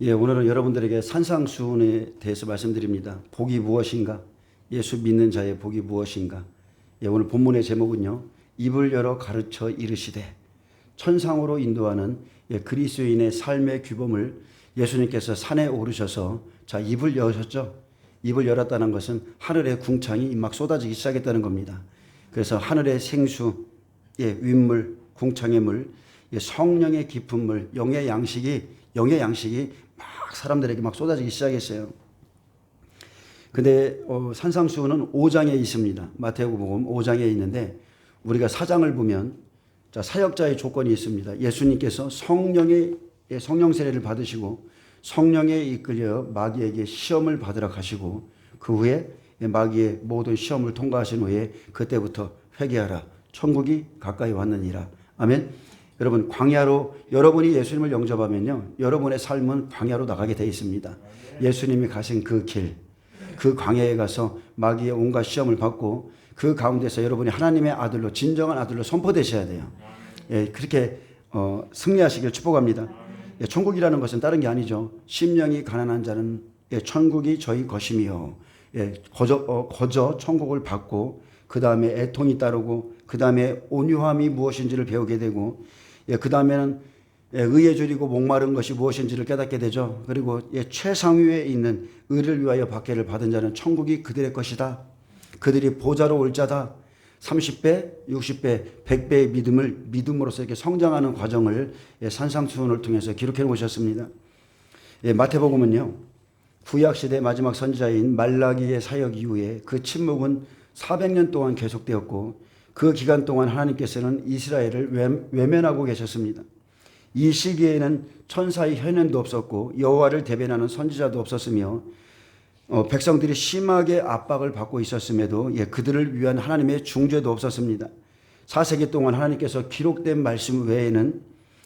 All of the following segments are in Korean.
오늘은 여러분들에게 산상수훈에 대해서 말씀드립니다. 복이 무엇인가? 예수 믿는 자의 복이 무엇인가? 오늘 본문의 제목은요. 입을 열어 가르쳐 이르시되 천상으로 인도하는 그리스도인의 삶의 규범을 예수님께서 산에 오르셔서 입을 여셨죠. 입을 열었다는 것은 하늘의 궁창이 막 쏟아지기 시작했다는 겁니다. 그래서 하늘의 생수, 윗물, 궁창의 물, 성령의 깊은 물, 영의 양식이 막 사람들에게 막 쏟아지기 시작했어요. 근데 산상수훈은 5장에 있습니다. 마태복음 5장에 있는데 우리가 4장을 보면 사역자의 조건이 있습니다. 예수님께서 성령 세례를 받으시고 성령에 이끌려 마귀에게 시험을 받으러 가시고 그 후에 마귀의 모든 시험을 통과하신 후에 그때부터 회개하라. 천국이 가까이 왔느니라. 아멘. 여러분 광야로 여러분이 예수님을 영접하면요. 여러분의 삶은 광야로 나가게 되어 있습니다. 예수님이 가신 그 길, 그 광야에 가서 마귀의 온갖 시험을 받고 그 가운데서 여러분이 하나님의 아들로 진정한 아들로 선포되셔야 돼요. 그렇게 승리하시길 축복합니다. 천국이라는 것은 다른 게 아니죠. 심령이 가난한 자는 천국이 저희 것이며 거저 천국을 받고 그 다음에 애통이 따르고 그 다음에 온유함이 무엇인지를 배우게 되고 그 다음에는 의에 줄이고 목마른 것이 무엇인지를 깨닫게 되죠. 그리고 최상위에 있는 의를 위하여 박해를 받은 자는 천국이 그들의 것이다. 그들이 보좌로 올 자다. 30배, 60배, 100배의 믿음으로써 이렇게 성장하는 과정을 산상수훈을 통해서 기록해 놓으셨습니다. 마태복음은요. 구약시대 마지막 선지자인 말라기의 사역 이후에 그 침묵은 400년 동안 계속되었고 그 기간 동안 하나님께서는 이스라엘을 외면하고 계셨습니다. 이 시기에는 천사의 현현도 없었고 여호와를 대변하는 선지자도 없었으며 백성들이 심하게 압박을 받고 있었음에도 그들을 위한 하나님의 중재도 없었습니다. 4세기 동안 하나님께서 기록된 말씀 외에는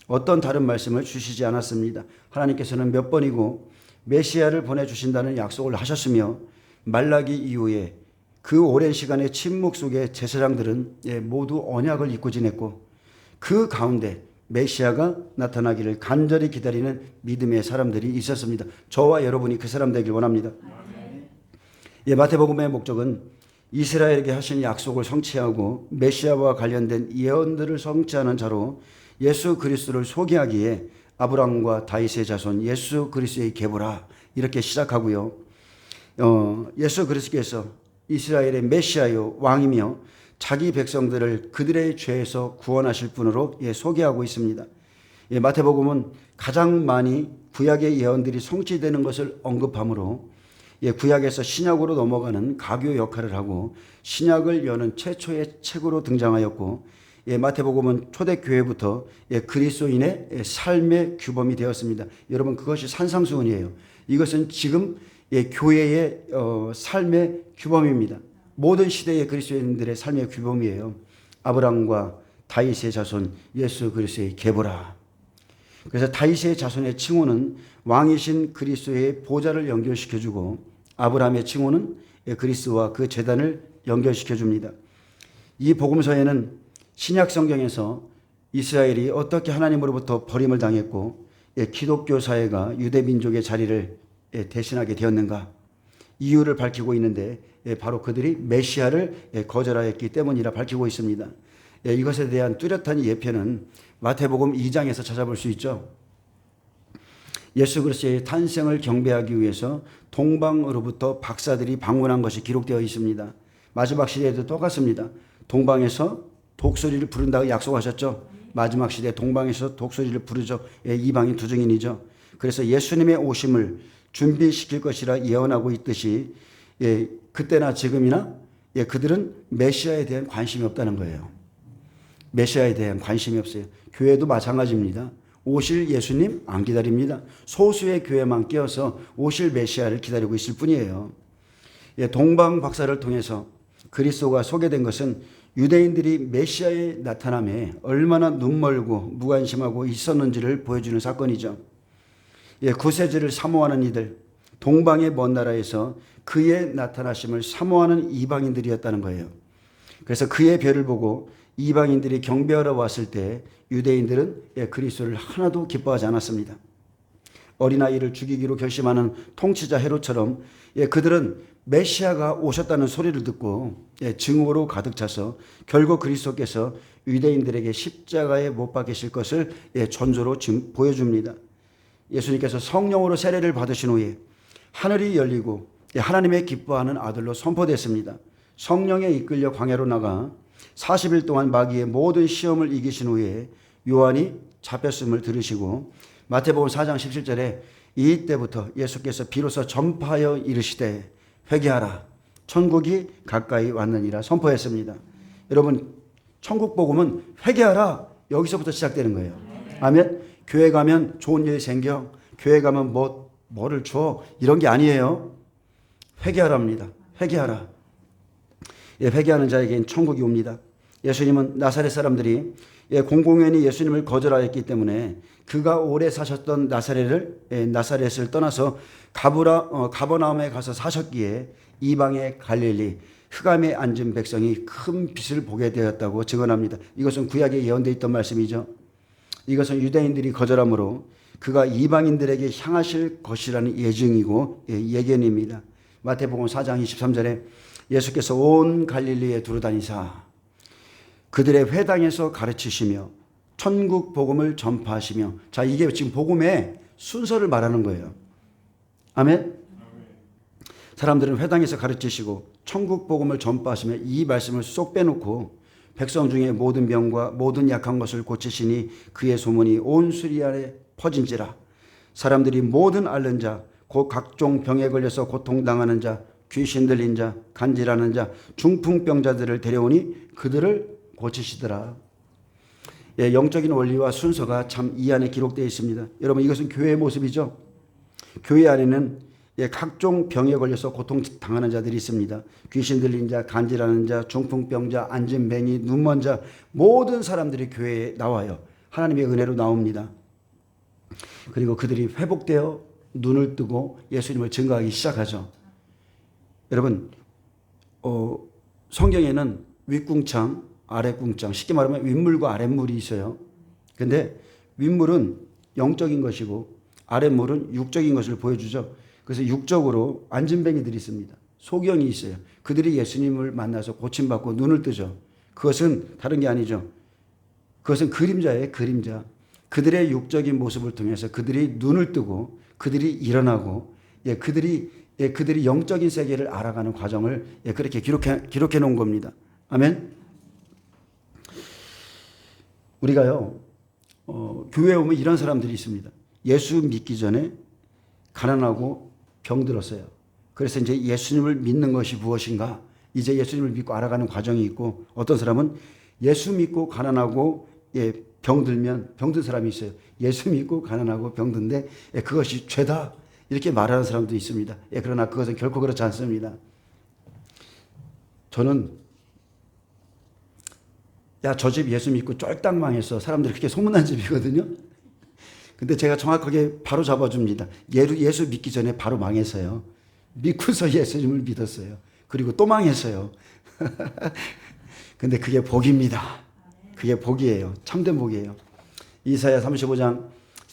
어떤 다른 말씀을 주시지 않았습니다. 하나님께서는 몇 번이고 메시아를 보내주신다는 약속을 하셨으며 말라기 이후에 그 오랜 시간의 침묵 속에 제사장들은 모두 언약을 잊고 지냈고 그 가운데 메시아가 나타나기를 간절히 기다리는 믿음의 사람들이 있었습니다. 저와 여러분이 그 사람 되길 원합니다. 마태복음의 목적은 이스라엘에게 하신 약속을 성취하고 메시아와 관련된 예언들을 성취하는 자로 예수 그리스도를 소개하기에 아브라함과 다윗의 자손 예수 그리스도의 계보라 이렇게 시작하고요. 예수 그리스도께서 이스라엘의 메시아요 왕이며 자기 백성들을 그들의 죄에서 구원하실 분으로 소개하고 있습니다. 마태복음은 가장 많이 구약의 예언들이 성취되는 것을 언급하므로 구약에서 신약으로 넘어가는 가교 역할을 하고 신약을 여는 최초의 책으로 등장하였고 마태복음은 초대교회부터 그리스도인의 삶의 규범이 되었습니다. 여러분 그것이 산상수훈이에요. 이것은 지금 교회의 삶의 규범입니다. 모든 시대의 그리스도인들의 삶의 규범이에요. 아브라함과 다윗의 자손 예수 그리스도의 계보라. 그래서 다윗의 자손의 칭호는 왕이신 그리스도의 보좌를 연결시켜주고 아브라함의 칭호는 그리스도와 그 제단을 연결시켜줍니다. 이 복음서에는 신약 성경에서 이스라엘이 어떻게 하나님으로부터 버림을 당했고 기독교 사회가 유대 민족의 자리를 대신하게 되었는가 이유를 밝히고 있는데 바로 그들이 메시아를 거절하였기 때문이라 밝히고 있습니다. 이것에 대한 뚜렷한 예표는 마태복음 2장에서 찾아볼 수 있죠. 예수 그리스도의 탄생을 경배하기 위해서 동방으로부터 박사들이 방문한 것이 기록되어 있습니다. 마지막 시대에도 똑같습니다. 동방에서 독소리를 부른다고 약속하셨죠. 마지막 시대 동방에서 독소리를 부르죠. 이방인 두 증인이죠. 그래서 예수님의 오심을 준비시킬 것이라 예언하고 있듯이 그때나 지금이나 그들은 메시아에 대한 관심이 없다는 거예요. 메시아에 대한 관심이 없어요. 교회도 마찬가지입니다. 오실 예수님 안 기다립니다. 소수의 교회만 끼어서 오실 메시아를 기다리고 있을 뿐이에요. 동방 박사를 통해서 그리스도가 소개된 것은 유대인들이 메시아의 나타남에 얼마나 눈멀고 무관심하고 있었는지를 보여주는 사건이죠. 구세주를 사모하는 이들, 동방의 먼 나라에서 그의 나타나심을 사모하는 이방인들이었다는 거예요. 그래서 그의 별을 보고 이방인들이 경배하러 왔을 때 유대인들은 그리스도를 하나도 기뻐하지 않았습니다. 어린아이를 죽이기로 결심하는 통치자 헤롯처럼 그들은 메시아가 오셨다는 소리를 듣고 증오로 가득 차서 결국 그리스도께서 유대인들에게 십자가에 못 박히실 것을 전조로 보여줍니다. 예수님께서 성령으로 세례를 받으신 후에 하늘이 열리고 하나님의 기뻐하는 아들로 선포됐습니다. 성령에 이끌려 광야로 나가 40일 동안 마귀의 모든 시험을 이기신 후에 요한이 잡혔음을 들으시고 마태복음 4장 17절에 이때부터 예수께서 비로소 전파하여 이르시되 회개하라 천국이 가까이 왔느니라 선포했습니다. 여러분 천국 복음은 회개하라 여기서부터 시작되는 거예요. 아멘. 교회 가면 좋은 일이 생겨 교회 가면 뭐를 줘 이런 게 아니에요. 회개하랍니다. 회개하라. 회개하는 자에게는 천국이 옵니다. 예수님은 나사렛 사람들이 공공연히 예수님을 거절하였기 때문에 그가 오래 사셨던 나사렛을 떠나서 가버나움에 가서 사셨기에 이방의 갈릴리 흑암에 앉은 백성이 큰 빛을 보게 되었다고 증언합니다. 이것은 구약에 예언되어 있던 말씀이죠. 이것은 유대인들이 거절함으로 그가 이방인들에게 향하실 것이라는 예증이고 예견입니다. 마태복음 4장 23절에 예수께서 온 갈릴리에 두루다니사 그들의 회당에서 가르치시며 천국 복음을 전파하시며 자 이게 지금 복음의 순서를 말하는 거예요. 아멘. 사람들은 회당에서 가르치시고 천국 복음을 전파하시며 이 말씀을 쏙 빼놓고 백성 중에 모든 병과 모든 약한 것을 고치시니 그의 소문이 온 수리아에 퍼진지라 사람들이 모든 앓는 자 곧 각종 병에 걸려서 고통당하는 자 귀신 들린 자 간질하는 자 중풍병자들을 데려오니 그들을 고치시더라. 영적인 원리와 순서가 참 이 안에 기록되어 있습니다. 여러분 이것은 교회의 모습이죠. 교회 안에는 각종 병에 걸려서 고통당하는 자들이 있습니다. 귀신 들린 자, 간질하는 자, 중풍병자, 안진뱅이, 눈먼 자 모든 사람들이 교회에 나와요. 하나님의 은혜로 나옵니다. 그리고 그들이 회복되어 눈을 뜨고 예수님을 증거하기 시작하죠. 여러분 성경에는 윗궁창, 아랫궁창 쉽게 말하면 윗물과 아랫물이 있어요. 근데 윗물은 영적인 것이고 아랫물은 육적인 것을 보여주죠. 그래서 육적으로 안진뱅이들이 있습니다. 소경이 있어요. 그들이 예수님을 만나서 고침받고 눈을 뜨죠. 그것은 다른 게 아니죠. 그것은 그림자예요. 그림자. 그들의 육적인 모습을 통해서 그들이 눈을 뜨고 그들이 일어나고 그들이 영적인 세계를 알아가는 과정을 그렇게 기록해 놓은 겁니다. 아멘. 우리가요 교회에 오면 이런 사람들이 있습니다. 예수 믿기 전에 가난하고 병들었어요. 그래서 이제 예수님을 믿는 것이 무엇인가 이제 예수님을 믿고 알아가는 과정이 있고 어떤 사람은 예수 믿고 가난하고 병들면 병든 사람이 있어요. 예수 믿고 가난하고 병든데 그것이 죄다 이렇게 말하는 사람도 있습니다. 그러나 그것은 결코 그렇지 않습니다. 저는 저 집 예수 믿고 쫄딱 망했어. 사람들이 그렇게 소문난 집이거든요. 근데 제가 정확하게 바로 잡아줍니다. 예수 믿기 전에 바로 망했어요. 믿고서 예수님을 믿었어요. 그리고 또 망했어요. 근데 그게 복입니다. 그게 복이에요. 참된 복이에요. 이사야 35장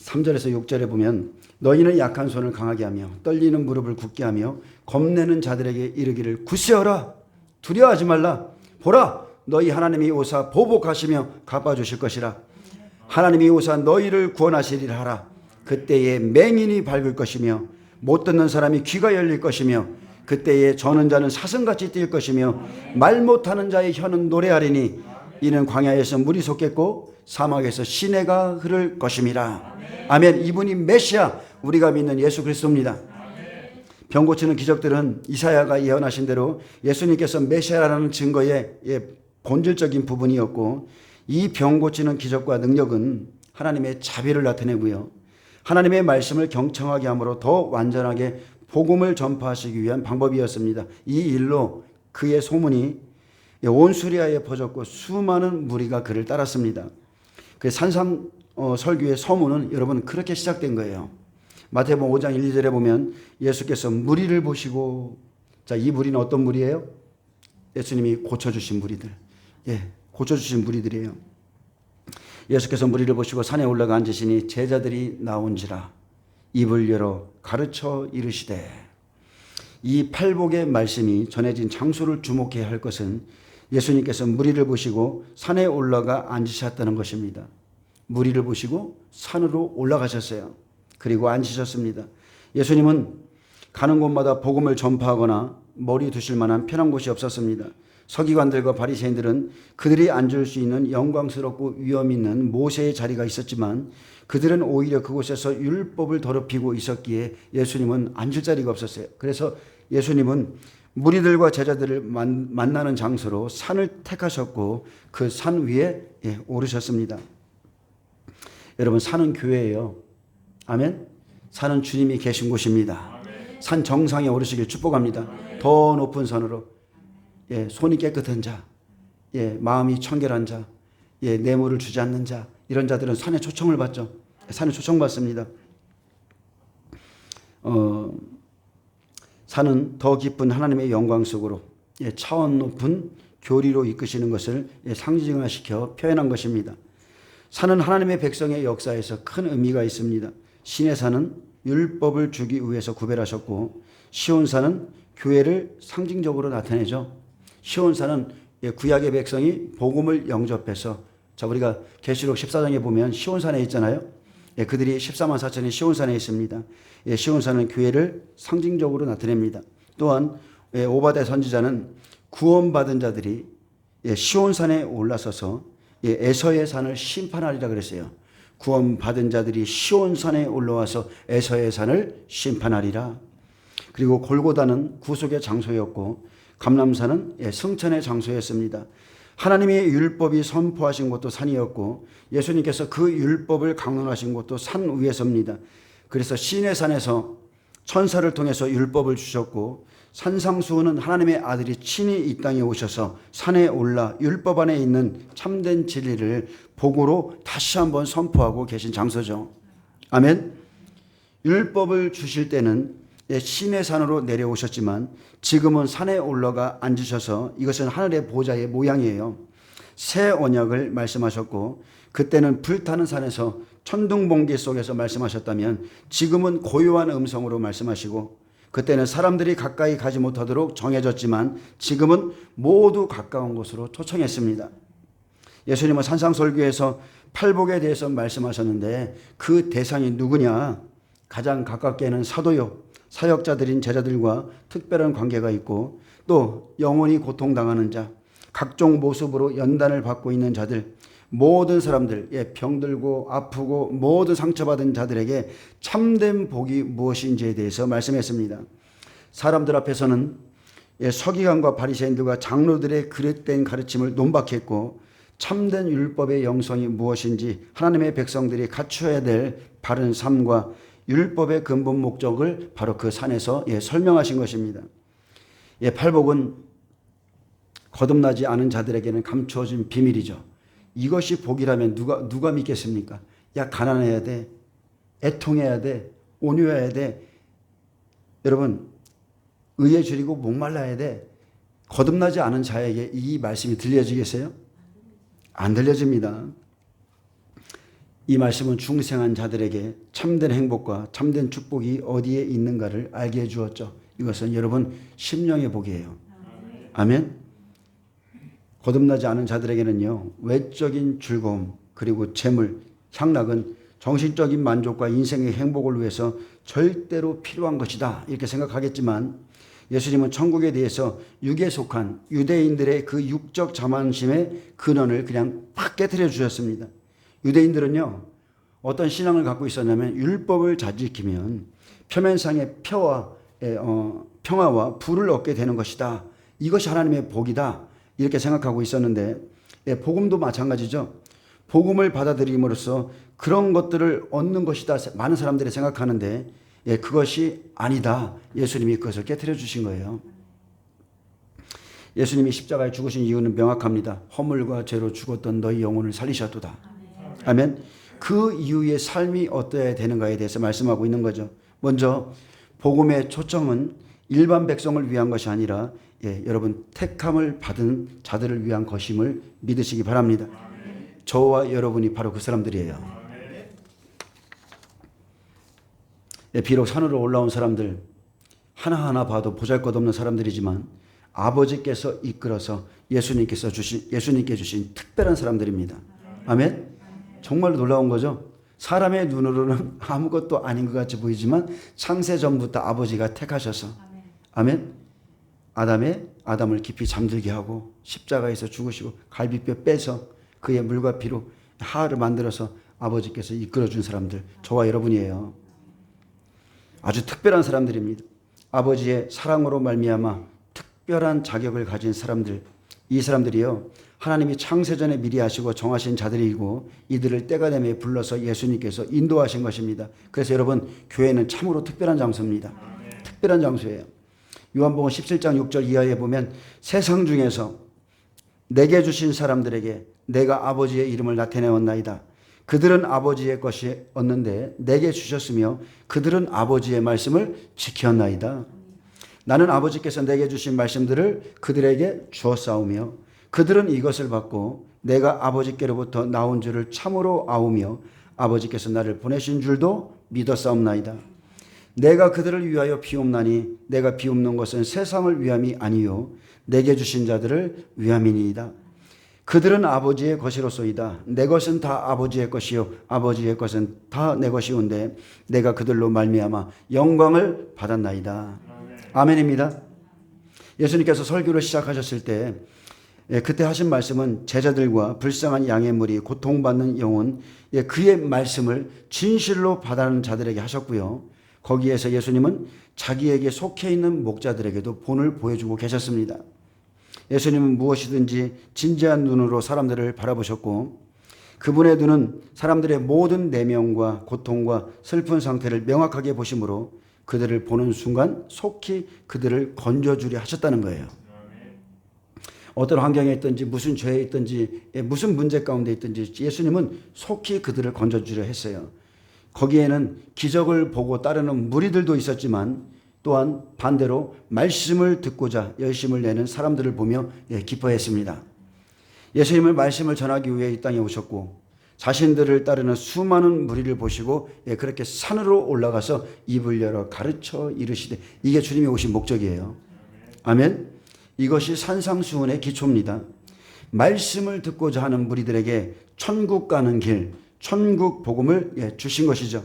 3절에서 6절에 보면 너희는 약한 손을 강하게 하며 떨리는 무릎을 굳게 하며 겁내는 자들에게 이르기를 굳세어라 두려워하지 말라 보라 너희 하나님이 오사 보복하시며 갚아주실 것이라 하나님이 오사 너희를 구원하시리라 하라 그때에 맹인이 밝을 것이며 못 듣는 사람이 귀가 열릴 것이며 그때에 저는 자는 사슴같이 뛸 것이며 말 못하는 자의 혀는 노래하리니 이는 광야에서 물이 솟겠고 사막에서 시내가 흐를 것임이라. 아멘. 이분이 메시아 우리가 믿는 예수 그리스도입니다. 병 고치는 기적들은 이사야가 예언하신 대로 예수님께서 메시아라는 증거의 본질적인 부분이었고 이 병 고치는 기적과 능력은 하나님의 자비를 나타내고요. 하나님의 말씀을 경청하게 함으로 더 완전하게 복음을 전파하시기 위한 방법이었습니다. 이 일로 그의 소문이 온 수리아에 퍼졌고 수많은 무리가 그를 따랐습니다. 그 산상 설교의 서문은 여러분 그렇게 시작된 거예요. 마태복음 5장 1, 2절에 보면 예수께서 무리를 보시고 자, 이 무리는 어떤 무리예요? 예수님이 고쳐주신 무리들. 고쳐주신 무리들이에요. 예수께서 무리를 보시고 산에 올라가 앉으시니 제자들이 나온지라 입을 열어 가르쳐 이르시되. 이 팔복의 말씀이 전해진 장소를 주목해야 할 것은 예수님께서 무리를 보시고 산에 올라가 앉으셨다는 것입니다. 무리를 보시고 산으로 올라가셨어요. 그리고 앉으셨습니다. 예수님은 가는 곳마다 복음을 전파하거나 머리 두실 만한 편한 곳이 없었습니다. 서기관들과 바리새인들은 그들이 앉을 수 있는 영광스럽고 위험 있는 모세의 자리가 있었지만 그들은 오히려 그곳에서 율법을 더럽히고 있었기에 예수님은 앉을 자리가 없었어요. 그래서 예수님은 무리들과 제자들을 만나는 장소로 산을 택하셨고 그 산 위에 오르셨습니다. 여러분, 산은 교회예요. 아멘. 산은 주님이 계신 곳입니다. 산 정상에 오르시길 축복합니다. 더 높은 산으로, 손이 깨끗한 자, 마음이 청결한 자, 뇌물을 주지 않는 자, 이런 자들은 산에 초청을 받죠. 산에 초청받습니다. 산은 더 깊은 하나님의 영광 속으로 차원 높은 교리로 이끄시는 것을 상징화시켜 표현한 것입니다. 산은 하나님의 백성의 역사에서 큰 의미가 있습니다. 신의 산은 율법을 주기 위해서 구별하셨고 시온산은 교회를 상징적으로 나타내죠. 시온산은 구약의 백성이 복음을 영접해서, 자, 우리가 계시록 14장에 보면 시온산에 있잖아요. 그들이 14만 4천이 시온산에 있습니다. 시온산은 교회를 상징적으로 나타냅니다. 또한 오바댜 선지자는 구원받은 자들이 시온산에 올라서서 에서의 산을 심판하리라 그랬어요. 구원받은 자들이 시온산에 올라와서 에서의 산을 심판하리라. 그리고 골고다는 구속의 장소였고 감람산은 승천의 장소였습니다. 하나님의 율법이 선포하신 곳도 산이었고 예수님께서 그 율법을 강론하신 곳도 산 위에서입니다. 그래서 시내 산에서 천사를 통해서 율법을 주셨고 산상수훈은 하나님의 아들이 친히 이 땅에 오셔서 산에 올라 율법 안에 있는 참된 진리를 복으로 다시 한번 선포하고 계신 장소죠. 아멘. 율법을 주실 때는 시내 산으로 내려오셨지만 지금은 산에 올라가 앉으셔서 이것은 하늘의 보좌의 모양이에요. 새 언약을 말씀하셨고 그때는 불타는 산에서 천둥번개 속에서 말씀하셨다면 지금은 고요한 음성으로 말씀하시고 그때는 사람들이 가까이 가지 못하도록 정해졌지만 지금은 모두 가까운 곳으로 초청했습니다. 예수님은 산상설교에서 팔복에 대해서 말씀하셨는데 그 대상이 누구냐? 가장 가깝게는 사도요, 사역자들인 제자들과 특별한 관계가 있고 또 영원히 고통당하는 자, 각종 모습으로 연단을 받고 있는 자들, 모든 사람들, 병들고 아프고 모든 상처받은 자들에게 참된 복이 무엇인지에 대해서 말씀했습니다. 사람들 앞에서는 서기관과 바리새인들과 장로들의 그릇된 가르침을 논박했고 참된 율법의 영성이 무엇인지 하나님의 백성들이 갖추어야 될 바른 삶과 율법의 근본 목적을 바로 그 산에서 설명하신 것입니다. 팔복은 거듭나지 않은 자들에게는 감추어진 비밀이죠. 이것이 복이라면 누가 믿겠습니까? 야, 가난해야 돼, 애통해야 돼, 온유해야 돼, 여러분 의에 줄이고 목말라야 돼. 거듭나지 않은 자에게 이 말씀이 들려지겠어요? 안 들려집니다. 이 말씀은 중생한 자들에게 참된 행복과 참된 축복이 어디에 있는가를 알게 해주었죠. 이것은 여러분 심령의 복이에요. 아멘. 거듭나지 않은 자들에게는요, 외적인 즐거움 그리고 재물, 향락은 정신적인 만족과 인생의 행복을 위해서 절대로 필요한 것이다 이렇게 생각하겠지만 예수님은 천국에 대해서 육에 속한 유대인들의 그 육적 자만심의 근원을 그냥 팍 깨트려 주셨습니다. 유대인들은요, 어떤 신앙을 갖고 있었냐면 율법을 잘 지키면 표면상의 평화와 부를 얻게 되는 것이다. 이것이 하나님의 복이다. 이렇게 생각하고 있었는데 복음도 마찬가지죠. 복음을 받아들임으로써 그런 것들을 얻는 것이다. 많은 사람들이 생각하는데 그것이 아니다. 예수님이 그것을 깨트려 주신 거예요. 예수님이 십자가에 죽으신 이유는 명확합니다. 허물과 죄로 죽었던 너희 영혼을 살리셨도다. 아멘. 그 이후의 삶이 어떠해야 되는가에 대해서 말씀하고 있는 거죠. 먼저 복음의 초점은 일반 백성을 위한 것이 아니라 여러분 택함을 받은 자들을 위한 것임을 믿으시기 바랍니다. 저와 여러분이 바로 그 사람들이에요. 비록 산으로 올라온 사람들 하나하나 봐도 보잘것없는 사람들이지만 아버지께서 이끌어서 예수님께 주신 특별한 사람들입니다. 아멘. 정말로 놀라운 거죠. 사람의 눈으로는 아무것도 아닌 것 같이 보이지만 창세 전부터 아버지가 택하셔서 아멘. 아담을 깊이 잠들게 하고 십자가에서 죽으시고 갈비뼈 빼서 그의 물과 피로 하를 만들어서 아버지께서 이끌어준 사람들, 저와 여러분이에요. 아주 특별한 사람들입니다. 아버지의 사랑으로 말미암아 특별한 자격을 가진 사람들, 이 사람들이요, 하나님이 창세전에 미리 아시고 정하신 자들이고 이들을 때가 되매 불러서 예수님께서 인도하신 것입니다. 그래서 여러분, 교회는 참으로 특별한 장소입니다. 특별한 장소예요. 요한복음 17장 6절 이하에 보면 세상 중에서 내게 주신 사람들에게 내가 아버지의 이름을 나타내었나이다. 그들은 아버지의 것이었는데 내게 주셨으며 그들은 아버지의 말씀을 지켰나이다. 나는 아버지께서 내게 주신 말씀들을 그들에게 주었사오며 그들은 이것을 받고 내가 아버지께로부터 나온 줄을 참으로 아우며 아버지께서 나를 보내신 줄도 믿었사옵나이다. 내가 그들을 위하여 비옵나니 내가 비옵는 것은 세상을 위함이 아니요 내게 주신 자들을 위함이니이다. 그들은 아버지의 것이로소이다. 내 것은 다 아버지의 것이요 아버지의 것은 다 내 것이온데 내가 그들로 말미암아 영광을 받았나이다. 아멘입니다. 예수님께서 설교를 시작하셨을 때 그때 하신 말씀은 제자들과 불쌍한 양의 무리, 고통받는 영혼, 그의 말씀을 진실로 받아는 자들에게 하셨고요. 거기에서 예수님은 자기에게 속해 있는 목자들에게도 본을 보여주고 계셨습니다. 예수님은 무엇이든지 진지한 눈으로 사람들을 바라보셨고 그분의 눈은 사람들의 모든 내면과 고통과 슬픈 상태를 명확하게 보심으로 그들을 보는 순간 속히 그들을 건져주려 하셨다는 거예요. 어떤 환경에 있든지 무슨 죄에 있든지 무슨 문제 가운데 있든지 예수님은 속히 그들을 건져주려 했어요. 거기에는 기적을 보고 따르는 무리들도 있었지만 또한 반대로 말씀을 듣고자 열심을 내는 사람들을 보며 기뻐했습니다. 예수님은 말씀을 전하기 위해 이 땅에 오셨고 자신들을 따르는 수많은 무리를 보시고 그렇게 산으로 올라가서 입을 열어 가르쳐 이르시되 이게 주님이 오신 목적이에요. 아멘. 이것이 산상수훈의 기초입니다. 말씀을 듣고자 하는 무리들에게 천국 가는 길, 천국 복음을 주신 것이죠.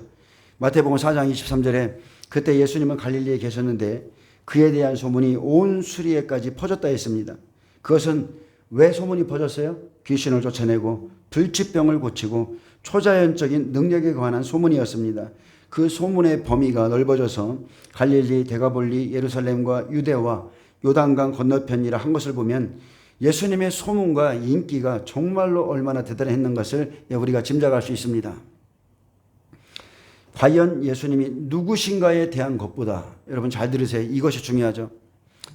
마태복음 4장 23절에 그때 예수님은 갈릴리에 계셨는데 그에 대한 소문이 온 수리에까지 퍼졌다 했습니다. 그것은 왜 소문이 퍼졌어요? 귀신을 쫓아내고 불치병을 고치고 초자연적인 능력에 관한 소문이었습니다. 그 소문의 범위가 넓어져서 갈릴리, 데가볼리, 예루살렘과 유대와 요단강 건너편이라 한 것을 보면 예수님의 소문과 인기가 정말로 얼마나 대단했는 것을 우리가 짐작할 수 있습니다. 과연 예수님이 누구신가에 대한 것보다 여러분 잘 들으세요. 이것이 중요하죠.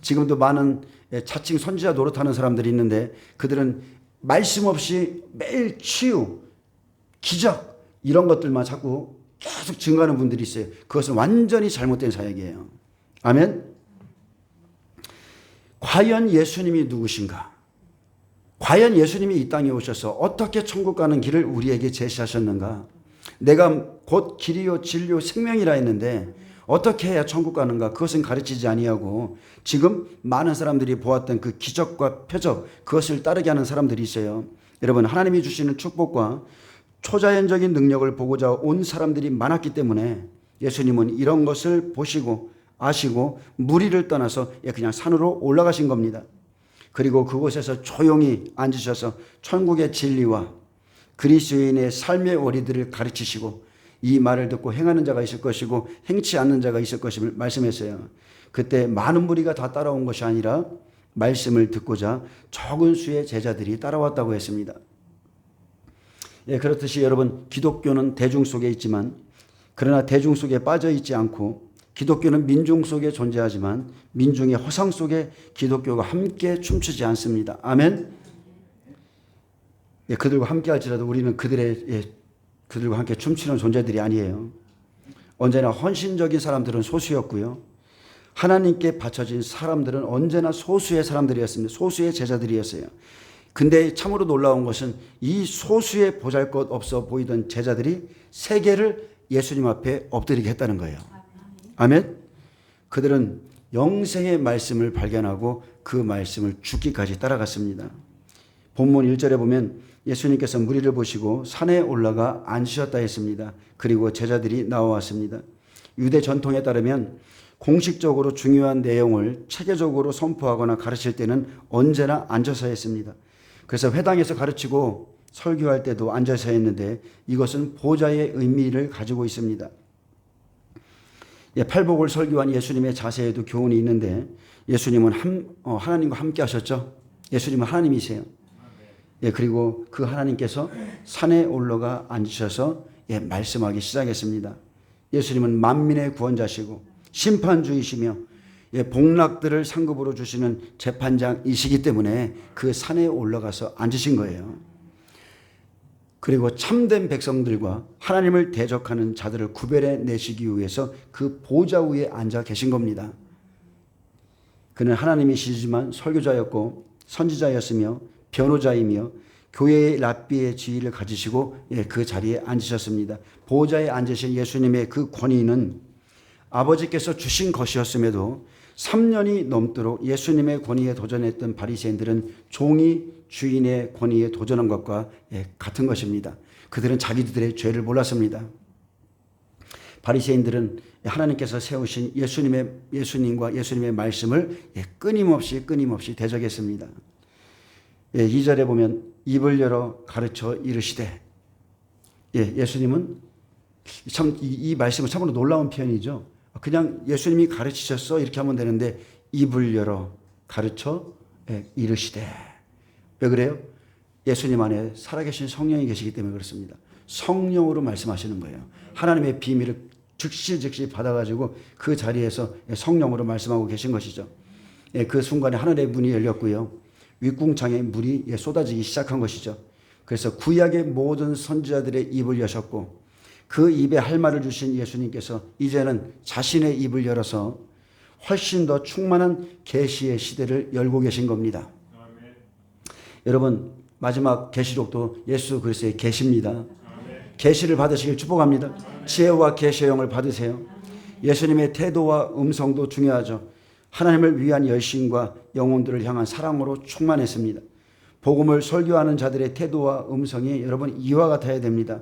지금도 많은 자칭 선지자 노릇하는 사람들이 있는데 그들은 말씀 없이 매일 치유, 기적 이런 것들만 자꾸 계속 증가하는 분들이 있어요. 그것은 완전히 잘못된 사역이에요. 아멘. 과연 예수님이 누구신가? 과연 예수님이 이 땅에 오셔서 어떻게 천국 가는 길을 우리에게 제시하셨는가? 내가 곧 길이요 진리요 생명이라 했는데 어떻게 해야 천국 가는가? 그것은 가르치지 아니하고 지금 많은 사람들이 보았던 그 기적과 표적 그것을 따르게 하는 사람들이 있어요. 여러분, 하나님이 주시는 축복과 초자연적인 능력을 보고자 온 사람들이 많았기 때문에 예수님은 이런 것을 보시고 아시고 무리를 떠나서 그냥 산으로 올라가신 겁니다. 그리고 그곳에서 조용히 앉으셔서 천국의 진리와 그리스도인의 삶의 원리들을 가르치시고 이 말을 듣고 행하는 자가 있을 것이고 행치 않는 자가 있을 것임을 말씀했어요. 그때 많은 무리가 다 따라온 것이 아니라 말씀을 듣고자 적은 수의 제자들이 따라왔다고 했습니다. 그렇듯이 여러분, 기독교는 대중 속에 있지만 그러나 대중 속에 빠져 있지 않고 기독교는 민중 속에 존재하지만 민중의 허상 속에 기독교가 함께 춤추지 않습니다. 아멘. 그들과 함께 할지라도 우리는 그들과 함께 춤추는 존재들이 아니에요. 언제나 헌신적인 사람들은 소수였고요. 하나님께 바쳐진 사람들은 언제나 소수의 사람들이었습니다. 소수의 제자들이었어요. 근데 참으로 놀라운 것은 이 소수의 보잘것 없어 보이던 제자들이 세계를 예수님 앞에 엎드리게 했다는 거예요. 아멘. 그들은 영생의 말씀을 발견하고 그 말씀을 죽기까지 따라갔습니다. 본문 1절에 보면 예수님께서 무리를 보시고 산에 올라가 앉으셨다 했습니다. 그리고 제자들이 나와왔습니다. 유대 전통에 따르면 공식적으로 중요한 내용을 체계적으로 선포하거나 가르칠 때는 언제나 앉아서 했습니다. 그래서 회당에서 가르치고 설교할 때도 앉아서 했는데 이것은 보좌의 의미를 가지고 있습니다. 팔복을 설교한 예수님의 자세에도 교훈이 있는데 예수님은 하나님과 함께 하셨죠. 예수님은 하나님이세요. 그리고 그 하나님께서 산에 올라가 앉으셔서 말씀하기 시작했습니다. 예수님은 만민의 구원자시고 심판주이시며 복락들을 상급으로 주시는 재판장이시기 때문에 그 산에 올라가서 앉으신 거예요. 그리고 참된 백성들과 하나님을 대적하는 자들을 구별해 내시기 위해서 그 보좌 위에 앉아 계신 겁니다. 그는 하나님이시지만 설교자였고 선지자였으며 변호자이며 교회의 랍비의 지위를 가지시고 그 자리에 앉으셨습니다. 보좌에 앉으신 예수님의 그 권위는 아버지께서 주신 것이었음에도 3년이 넘도록 예수님의 권위에 도전했던 바리새인들은 종이 주인의 권위에 도전한 것과 같은 것입니다. 그들은 자기들의 죄를 몰랐습니다. 바리새인들은 하나님께서 세우신 예수님과 예수님의 말씀을 끊임없이 대적했습니다. 2절에 보면 입을 열어 가르쳐 이르시되, 예수님은 참 이 말씀은 참으로 놀라운 표현이죠. 그냥 예수님이 가르치셨어 이렇게 하면 되는데 입을 열어 가르쳐 이르시되. 왜 그래요? 예수님 안에 살아계신 성령이 계시기 때문에 그렇습니다. 성령으로 말씀하시는 거예요. 하나님의 비밀을 즉시 받아가지고 그 자리에서 성령으로 말씀하고 계신 것이죠. 그 순간에 하늘의 문이 열렸고요. 윗궁창에 물이 쏟아지기 시작한 것이죠. 그래서 구약의 모든 선지자들의 입을 여셨고 그 입에 할 말을 주신 예수님께서 이제는 자신의 입을 열어서 훨씬 더 충만한 계시의 시대를 열고 계신 겁니다. 여러분 마지막 계시록도 예수 그리스도의 계시입니다. 계시를 받으시길 축복합니다. 지혜와 계시의 영을 받으세요. 예수님의 태도와 음성도 중요하죠. 하나님을 위한 열심과 영혼들을 향한 사랑으로 충만했습니다. 복음을 설교하는 자들의 태도와 음성이 여러분 이와 같아야 됩니다.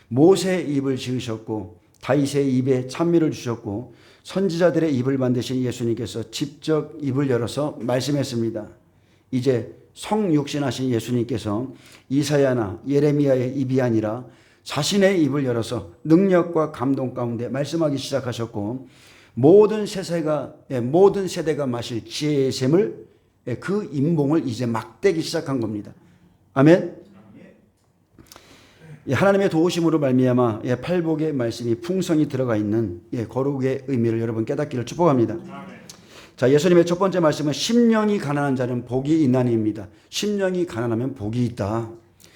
모세의 입을 지으셨고 다윗의 입에 찬미를 주셨고 선지자들의 입을 만드신 예수님께서 직접 입을 열어서 말씀했습니다. 이제 성육신하신 예수님께서 이사야나 예레미야의 입이 아니라 자신의 입을 열어서 능력과 감동 가운데 말씀하기 시작하셨고 모든 세대가 마실 지혜의 샘을 그 인봉을 이제 막대기 시작한 겁니다. 아멘. 하나님의 도우심으로 말미암아 팔복의 말씀이 풍성히 들어가 있는 거룩의 의미를 여러분 깨닫기를 축복합니다. 자, 예수님의 첫 번째 말씀은 심령이 가난한 자는 복이 있나니입니다. 심령이 가난하면 복이 있다.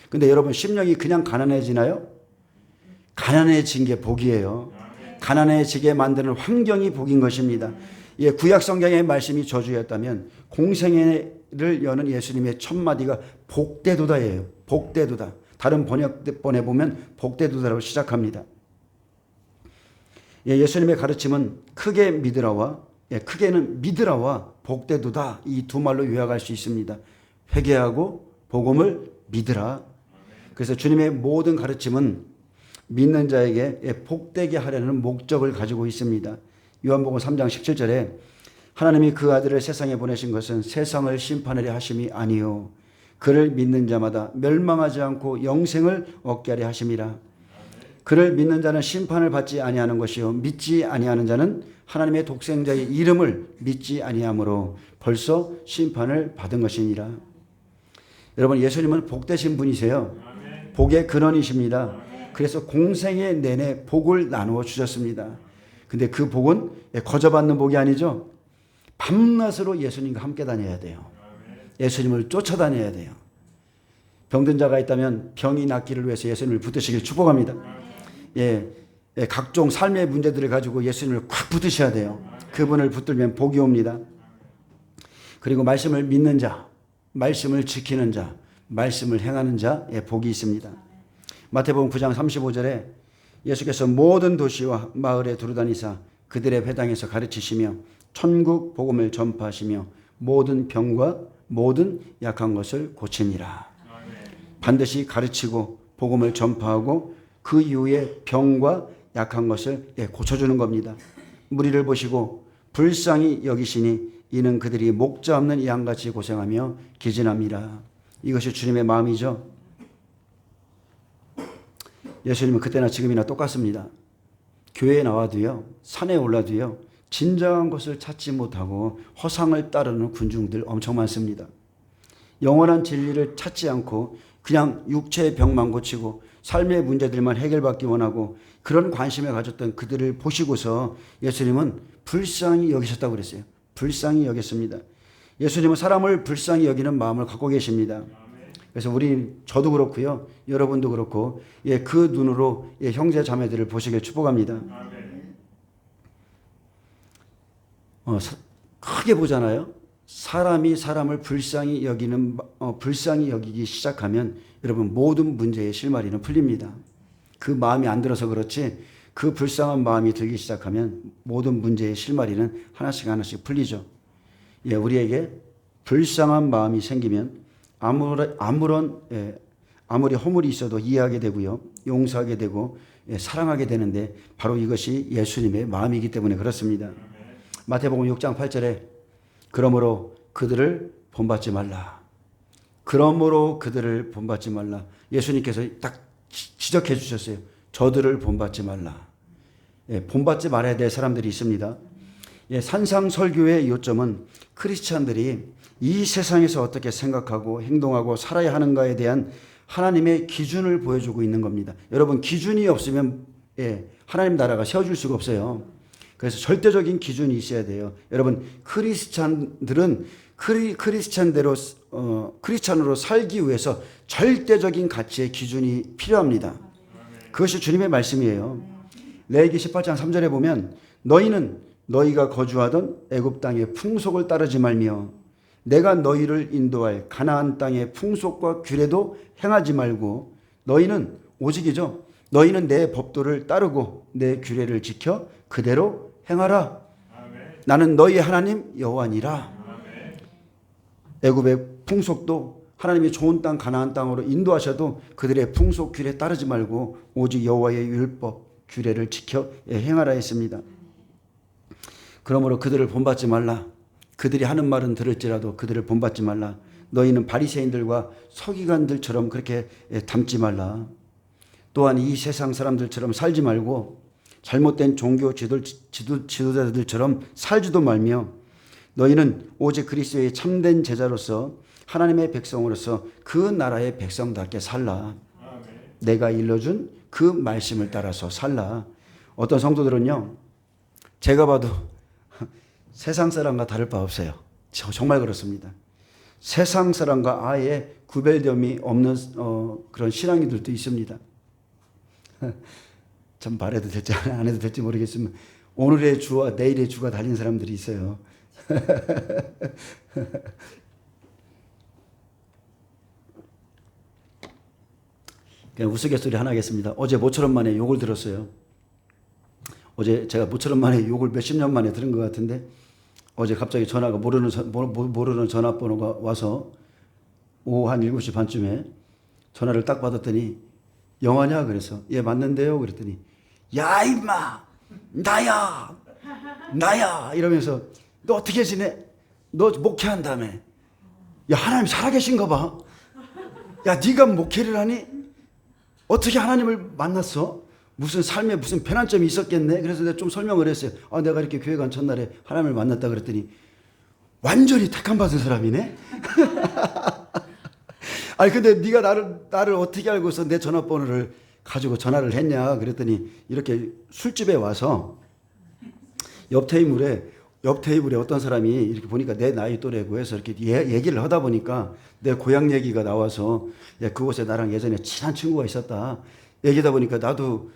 근데 여러분 심령이 그냥 가난해지나요? 가난해진 게 복이에요. 가난해지게 만드는 환경이 복인 것입니다. 구약 성경의 말씀이 저주였다면 공생애를 여는 예수님의 첫 마디가 복되도다예요. 복되도다. 다른 번역본에 보면 복되도다라고 시작합니다. 예수님의 가르침은 크게 믿으라와 크게는 믿으라와 복되도다 이 두 말로 요약할 수 있습니다. 회개하고 복음을 믿으라. 그래서 주님의 모든 가르침은 믿는 자에게 복되게 하려는 목적을 가지고 있습니다. 요한복음 3장 17절에 하나님이 그 아들을 세상에 보내신 것은 세상을 심판하려 하심이 아니요 그를 믿는 자마다 멸망하지 않고 영생을 얻게 하려 하심이라. 그를 믿는 자는 심판을 받지 아니하는 것이요 믿지 아니하는 자는 하나님의 독생자의 이름을 믿지 아니하므로 벌써 심판을 받은 것이니라. 여러분 예수님은 복되신 분이세요. 복의 근원이십니다. 그래서 공생의 내내 복을 나누어 주셨습니다. 근데 그 복은 거저받는 복이 아니죠. 밤낮으로 예수님과 함께 다녀야 돼요. 예수님을 쫓아다녀야 돼요. 병든 자가 있다면 병이 낫기를 위해서 예수님을 붙드시길 축복합니다. 각종 삶의 문제들을 가지고 예수님을 꽉 붙드셔야 돼요. 그분을 붙들면 복이 옵니다. 그리고 말씀을 믿는 자, 말씀을 지키는 자, 말씀을 행하는 자의 복이 있습니다. 마태복음 9장 35절에 예수께서 모든 도시와 마을에 두루다니사 그들의 회당에서 가르치시며 천국 복음을 전파하시며 모든 병과 모든 약한 것을 고치니라. 반드시 가르치고 복음을 전파하고 그 이후에 병과 약한 것을 고쳐주는 겁니다. 무리를 보시고 불쌍히 여기시니 이는 그들이 목자 없는 양같이 고생하며 기진함이라. 이것이 주님의 마음이죠. 예수님은 그때나 지금이나 똑같습니다. 교회에 나와도요, 산에 올라도요, 진정한 것을 찾지 못하고 허상을 따르는 군중들 엄청 많습니다. 영원한 진리를 찾지 않고 그냥 육체의 병만 고치고 삶의 문제들만 해결받기 원하고 그런 관심을 가졌던 그들을 보시고서 예수님은 불쌍히 여기셨다고 그랬어요. 불쌍히 여겼습니다. 예수님은 사람을 불쌍히 여기는 마음을 갖고 계십니다. 그래서 저도 그렇고요, 여러분도 그렇고, 그 눈으로 형제 자매들을 보시길 축복합니다. 크게 보잖아요. 사람이 사람을 불쌍히 여기기 시작하면 여러분 모든 문제의 실마리는 풀립니다. 그 마음이 안 들어서 그렇지, 그 불쌍한 마음이 들기 시작하면 모든 문제의 실마리는 하나씩 하나씩 풀리죠. 우리에게 불쌍한 마음이 생기면 아무리 허물이 있어도 이해하게 되고요, 용서하게 되고 사랑하게 되는데 바로 이것이 예수님의 마음이기 때문에 그렇습니다. 마태복음 6장 8절에 그러므로 그들을 본받지 말라. 그러므로 그들을 본받지 말라. 예수님께서 딱 지적해 주셨어요. 저들을 본받지 말라. 본받지 말아야 될 사람들이 있습니다. 산상설교의 요점은 크리스찬들이 이 세상에서 어떻게 생각하고 행동하고 살아야 하는가에 대한 하나님의 기준을 보여주고 있는 겁니다. 여러분, 기준이 없으면 하나님 나라가 세워질 수가 없어요. 그래서 절대적인 기준이 있어야 돼요. 여러분, 크리스찬들은 크리스찬으로 살기 위해서 절대적인 가치의 기준이 필요합니다. 그것이 주님의 말씀이에요. 레위기 18장 3절에 보면 너희는 너희가 거주하던 애굽 땅의 풍속을 따르지 말며 내가 너희를 인도할 가나안 땅의 풍속과 규례도 행하지 말고 너희는 오직이죠. 너희는 내 법도를 따르고 내 규례를 지켜 그대로 행하라. 아멘. 나는 너희의 하나님 여호와니라. 애굽의 풍속도 하나님이 좋은 땅 가나안 땅으로 인도하셔도 그들의 풍속 규례 따르지 말고 오직 여호와의 율법 규례를 지켜 행하라 했습니다. 그러므로 그들을 본받지 말라. 그들이 하는 말은 들을지라도 그들을 본받지 말라. 너희는 바리새인들과 서기관들처럼 그렇게 닮지 말라. 또한 이 세상 사람들처럼 살지 말고 잘못된 종교 지도자들처럼 살지도 말며 너희는 오직 그리스도의 참된 제자로서 하나님의 백성으로서 그 나라의 백성답게 살라. 내가 일러준 그 말씀을 따라서 살라. 어떤 성도들은요, 제가 봐도 세상 사람과 다를 바 없어요. 정말 그렇습니다. 세상 사람과 아예 구별됨이 없는 그런 신앙이들도 있습니다. 참 말해도 될지 안 해도 될지 모르겠지만 오늘의 주와 내일의 주가 달린 사람들이 있어요. 그냥 우스갯소리 하나 하겠습니다. 어제 모처럼 만에 욕을 들었어요. 어제 제가 모처럼 만에 욕을 몇십 년 만에 들은 것 같은데 어제 갑자기 전화가 모르는 전화번호가 와서 오후 한 7시 반쯤에 전화를 딱 받았더니 영화냐? 그래서 예 맞는데요. 그랬더니 야 임마 나야 이러면서 너 어떻게 지내? 너 목회한다며. 야 하나님 살아계신가 봐. 야 네가 목회를 하니? 어떻게 하나님을 만났어? 무슨 삶에 무슨 변환점이 있었겠네. 그래서 내가 좀 설명을 했어요. 내가 이렇게 교회 간 첫날에 하나님을 만났다 그랬더니 완전히 택함 받은 사람이네. 아니 근데 네가 나를 어떻게 알고서 내 전화번호를 가지고 전화를 했냐 그랬더니 이렇게 술집에 와서 옆 테이블에 어떤 사람이 이렇게 보니까 내 나이 또래고 해서 이렇게 얘기를 하다 보니까 내 고향 얘기가 나와서 야, 그곳에 나랑 예전에 친한 친구가 있었다. 얘기하다 보니까 나도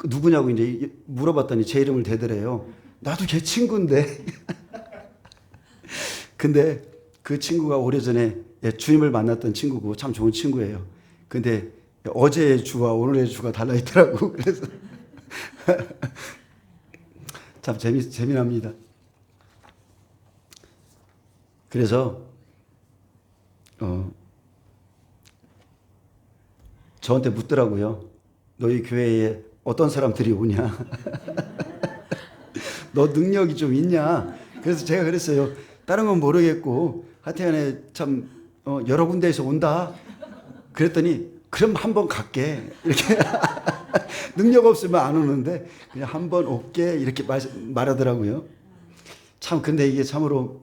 누구냐고 이제 물어봤더니 제 이름을 대더래요. 나도 걔 친구인데. 근데 그 친구가 오래전에 주님을 만났던 친구고 참 좋은 친구예요. 근데 어제의 주와 오늘의 주가 달라 있더라고. 그래서 참 재미납니다. 그래서 저한테 묻더라고요. 너희 교회에 어떤 사람들이 오냐? 너 능력이 좀 있냐? 그래서 제가 그랬어요. 다른 건 모르겠고 하여튼간에 참 여러 군데에서 온다. 그랬더니 그럼 한번 갈게. 이렇게 능력 없으면 안 오는데 그냥 한번 올게 이렇게 말하더라고요. 참 근데 이게 참으로